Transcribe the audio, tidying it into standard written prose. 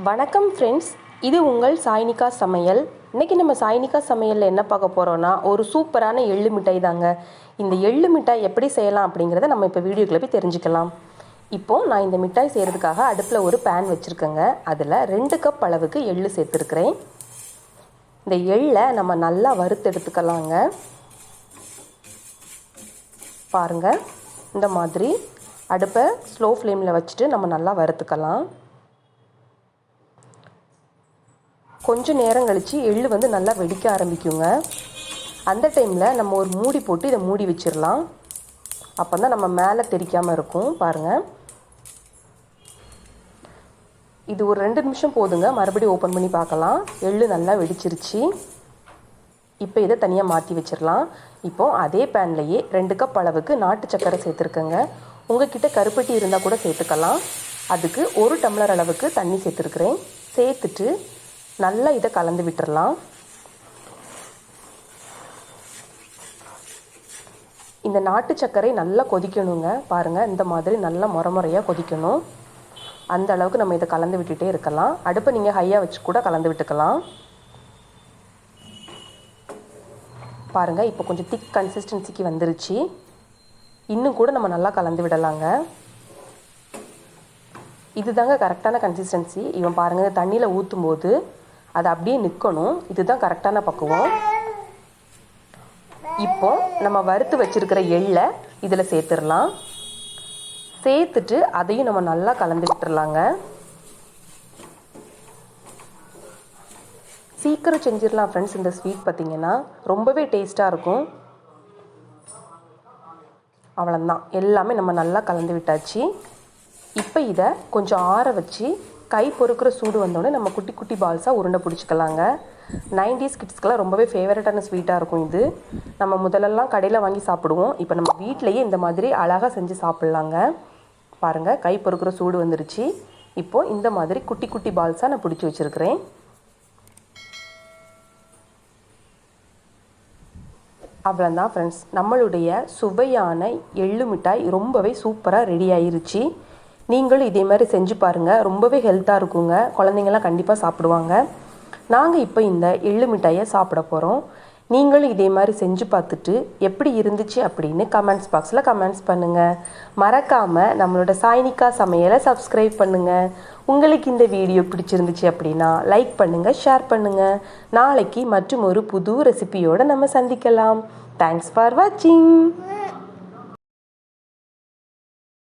வணக்கம் ஃப்ரெண்ட்ஸ், இது உங்கள் சாய்னிகா சமையல். இன்றைக்கி நம்ம சாய்னிகா சமையலில் என்ன பார்க்க போகிறோன்னா, ஒரு சூப்பரான எள்ளு மிட்டாய் தாங்க. இந்த எள்ளு மிட்டாய் எப்படி செய்யலாம் அப்படிங்கிறத நம்ம இப்போ வீடியோக்குள்ளே போய் தெரிஞ்சுக்கலாம். இப்போது நான் இந்த மிட்டாய் செய்கிறதுக்காக அடுப்பில் ஒரு பேன் வச்சுருக்கேங்க. அதில் 2 கப் அளவுக்கு எள்ளு சேர்த்துருக்குறேன். இந்த எள்ளை நம்ம நல்லா வறுத்து எடுத்துக்கலாங்க. பாருங்கள், இந்த மாதிரி அடுப்பை ஸ்லோ ஃப்ளேமில் வச்சுட்டு நம்ம நல்லா வறுத்துக்கலாம். கொஞ்சம் நேரம் கழித்து எள்ளு வந்து நல்லா வெடிக்க ஆரம்பிக்குங்க. அந்த டைமில் நம்ம ஒரு மூடி போட்டு இதை மூடி வச்சிடலாம். அப்போ தான் நம்ம மேலே தெரிக்காமல் இருக்கும். பாருங்கள், இது ஒரு 2 நிமிஷம் போதுங்க. மறுபடியும் ஓப்பன் பண்ணி பார்க்கலாம். எள்ளு நல்லா வெடிச்சிருச்சு. இப்போ இதை தனியாக மாற்றி வச்சிடலாம். இப்போது அதே பேன்லேயே 2 கப் அளவுக்கு நாட்டு சர்க்கரை சேர்த்துருக்கேங்க. உங்கள்கிட்ட கருப்பட்டி இருந்தால் கூட சேர்த்துக்கலாம். அதுக்கு 1 டம்ளர் அளவுக்கு தண்ணி சேர்த்துருக்குறேன். சேர்த்துட்டு நல்லா இதை கலந்து விட்டுறலாம். இந்த நாட்டு சர்க்கரை நல்லா கொதிக்கணுங்க. பாருங்கள், இந்த மாதிரி நல்லா முறையாக கொதிக்கணும். அந்த அளவுக்கு நம்ம இதை கலந்து விட்டுட்டே இருக்கலாம். அடுப்பை நீங்கள் ஹையாக வச்சு கூட கலந்து விட்டுக்கலாம். பாருங்கள், இப்போ கொஞ்சம் திக் கன்சிஸ்டன்சிக்கு வந்துருச்சு. இன்னும் கூட நம்ம நல்லா கலந்து விடலாங்க. இதுதாங்க கரெக்டான கன்சிஸ்டன்சி. இவன் பாருங்கள், தண்ணியில் ஊற்றும் போது அது அப்படியே நிற்கணும். இதுதான் கரெக்டான பக்குவம். இப்போ நம்ம வறுத்து வச்சிருக்கிற எள்ளை இதில் சேர்த்துடலாம். சேர்த்துட்டு அதையும் நம்ம நல்லா கலந்து விட்டுறலாங்க. சீக்கிரம் செஞ்சிடலாம் ஃப்ரெண்ட்ஸ். இந்த ஸ்வீட் பார்த்திங்கன்னா ரொம்பவே டேஸ்ட்டாக இருக்கும். அவ்வளோதான், எல்லாமே நம்ம நல்லா கலந்து விட்டாச்சு. இப்போ இதை கொஞ்சம் ஆற வச்சு கை பொறுக்கிற சூடு வந்தோடனே நம்ம குட்டி குட்டி பால்ஸாக உருண்டை பிடிச்சிக்கலாங்க. 90s கிட்ஸ்க்கெலாம் ரொம்பவே ஃபேவரட்டான ஸ்வீட்டாக இருக்கும் இது. நம்ம முதலெல்லாம் கடையில் வாங்கி சாப்பிடுவோம். இப்போ நம்ம வீட்டிலையே இந்த மாதிரி அழகாக செஞ்சு சாப்பிட்லாங்க. பாருங்கள், கை பொறுக்கிற சூடு வந்துருச்சு. இப்போது இந்த மாதிரி குட்டி குட்டி பால்ஸாக நான் பிடிச்சி வச்சுருக்கிறேன். அவ்வளோதான் ஃப்ரெண்ட்ஸ், நம்மளுடைய சுவையான எள்ளு மிட்டாய் ரொம்பவே சூப்பராக ரெடி ஆயிருச்சு. நீங்களும் இதே மாதிரி செஞ்சு பாருங்கள். ரொம்பவே ஹெல்த்தாக இருக்குங்க. குழந்தைங்களாம் கண்டிப்பாக சாப்பிடுவாங்க. நாங்கள் இப்போ இந்த எள்ளு மிட்டாயை சாப்பிட போகிறோம். நீங்களும் இதே மாதிரி செஞ்சு பார்த்துட்டு எப்படி இருந்துச்சு அப்படின்னு கமெண்ட்ஸ் பாக்ஸில் கமெண்ட்ஸ் பண்ணுங்கள். மறக்காமல் நம்மளோட சாய்னிகா சமையலை சப்ஸ்கிரைப் பண்ணுங்கள். உங்களுக்கு இந்த வீடியோ பிடிச்சிருந்துச்சு அப்படின்னா லைக் பண்ணுங்கள், ஷேர் பண்ணுங்கள். நாளைக்கு மற்றும் ஒரு புது ரெசிபியோடு நம்ம சந்திக்கலாம். தேங்க்ஸ் ஃபார் வாட்சிங்.